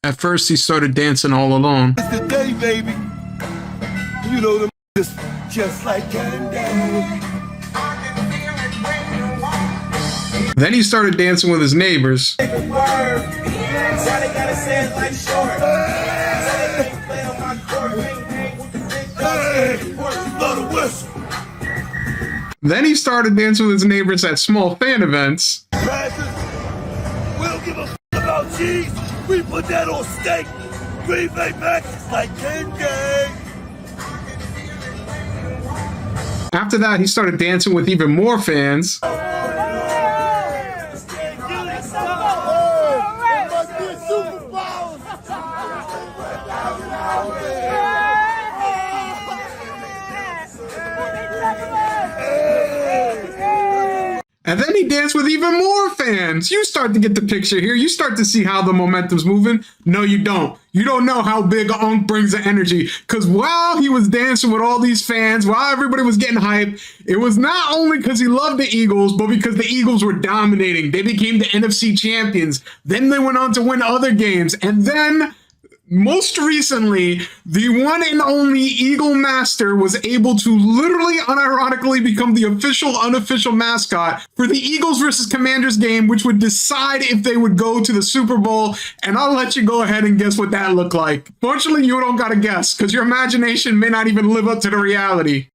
At first, he started dancing all alone. It's the day, baby. You know them just like candy. Then he started dancing with his neighbors. Then he started dancing with his neighbors at small fan events. We don't give a f about cheese. We put that on steak. Green Bay Mac is like candy. After that, he started dancing with even more fans. And then he danced with even more fans. You start to get the picture here. You start to see how the momentum's moving. No, you don't. You don't know how big Unk brings the energy. Because while he was dancing with all these fans, while everybody was getting hyped, it was not only because he loved the Eagles, but because the Eagles were dominating. They became the NFC champions. Then they went on to win other games. And then, most recently, the one and only Eagle Master was able to literally unironically become the official, unofficial mascot for the Eagles versus Commanders game, which would decide if they would go to the Super Bowl. And I'll let you go ahead and guess what that looked like. Fortunately, you don't gotta guess, because your imagination may not even live up to the reality.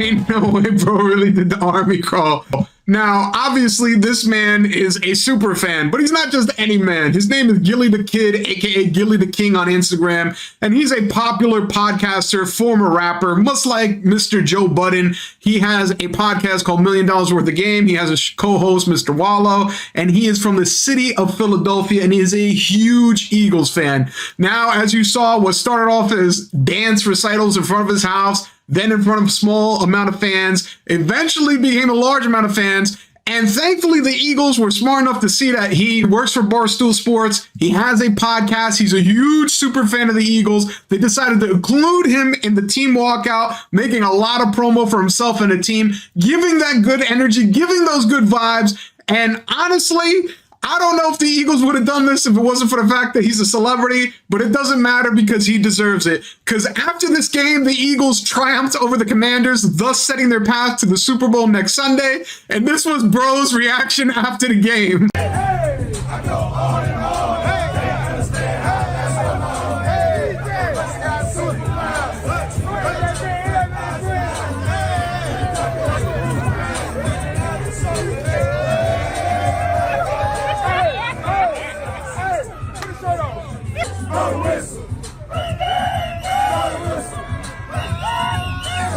Ain't no way bro really did the army crawl. Now, obviously, this man is a super fan, but he's not just any man. His name is Gilly the Kid, aka Gilly the King on Instagram, and he's a popular podcaster, former rapper, much like Mr. Joe Budden. He has a podcast called $1 Million Worth of Game. He has a co-host, Mr. Wallow, and he is from the city of Philadelphia, and he is a huge Eagles fan. Now, as you saw, what started off as dance recitals in front of his house, then in front of a small amount of fans, eventually became a large amount of fans. And thankfully, the Eagles were smart enough to see that he works for Barstool Sports. He has a podcast. He's a huge super fan of the Eagles. They decided to include him in the team walkout, making a lot of promo for himself and the team, giving that good energy, giving those good vibes. And honestly, I don't know if the Eagles would have done this if it wasn't for the fact that he's a celebrity, but it doesn't matter because he deserves it. Because after this game, the Eagles triumphed over the Commanders, thus setting their path to the Super Bowl next Sunday. And this was Bro's reaction after the game. Hey, I go on and on. Hey,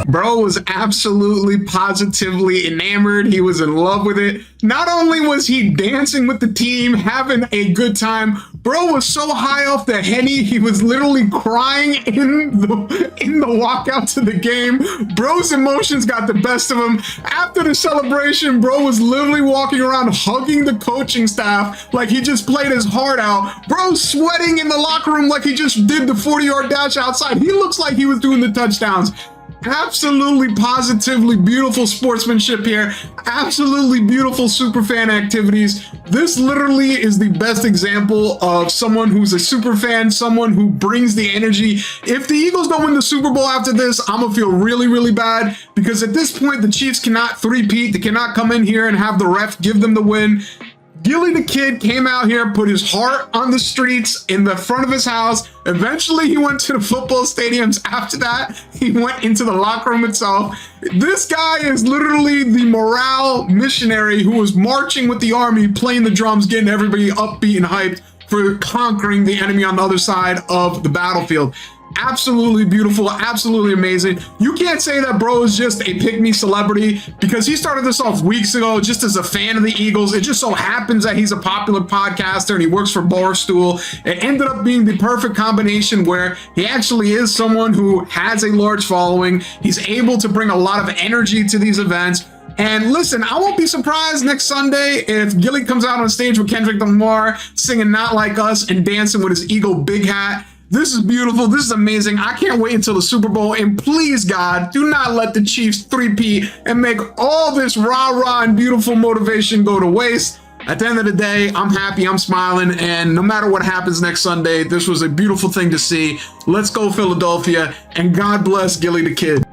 Bro was absolutely positively enamored. He was in love with it. Not only was he dancing with the team, having a good time, bro was so high off the Henny, he was literally crying in the walkout to the game. Bro's emotions got the best of him. After the celebration, bro was literally walking around hugging the coaching staff like he just played his heart out. Bro sweating in the locker room like he just did the 40-yard dash outside. He looks like he was doing the touchdowns. Absolutely positively beautiful sportsmanship here. Absolutely beautiful super fan activities. This literally is the best example of someone who's a super fan, someone who brings the energy. If the Eagles don't win the Super Bowl after this, I'm gonna feel really, really bad, because at this point the Chiefs cannot three-peat. They cannot come in here and have the ref give them the win. Gilly the Kid came out here, put his heart on the streets in the front of his house. Eventually, he went to the football stadiums. After that, he went into the locker room itself. This guy is literally the morale missionary who was marching with the army, playing the drums, getting everybody upbeat and hyped for conquering the enemy on the other side of the battlefield. Absolutely beautiful, absolutely amazing. You can't say that bro is just a pick-me celebrity because he started this off weeks ago just as a fan of the Eagles. It just so happens that he's a popular podcaster and he works for Barstool. It ended up being the perfect combination where he actually is someone who has a large following. He's able to bring a lot of energy to these events. And listen, I won't be surprised next Sunday if Gilly comes out on stage with Kendrick Lamar singing Not Like Us and dancing with his Eagle big hat. This is beautiful. This is amazing. I can't wait until the Super Bowl. And please, God, do not let the Chiefs three-peat and make all this rah-rah and beautiful motivation go to waste. At the end of the day, I'm happy, I'm smiling, and no matter what happens next Sunday, this was a beautiful thing to see. Let's go, Philadelphia, and God bless Gilly the Kid.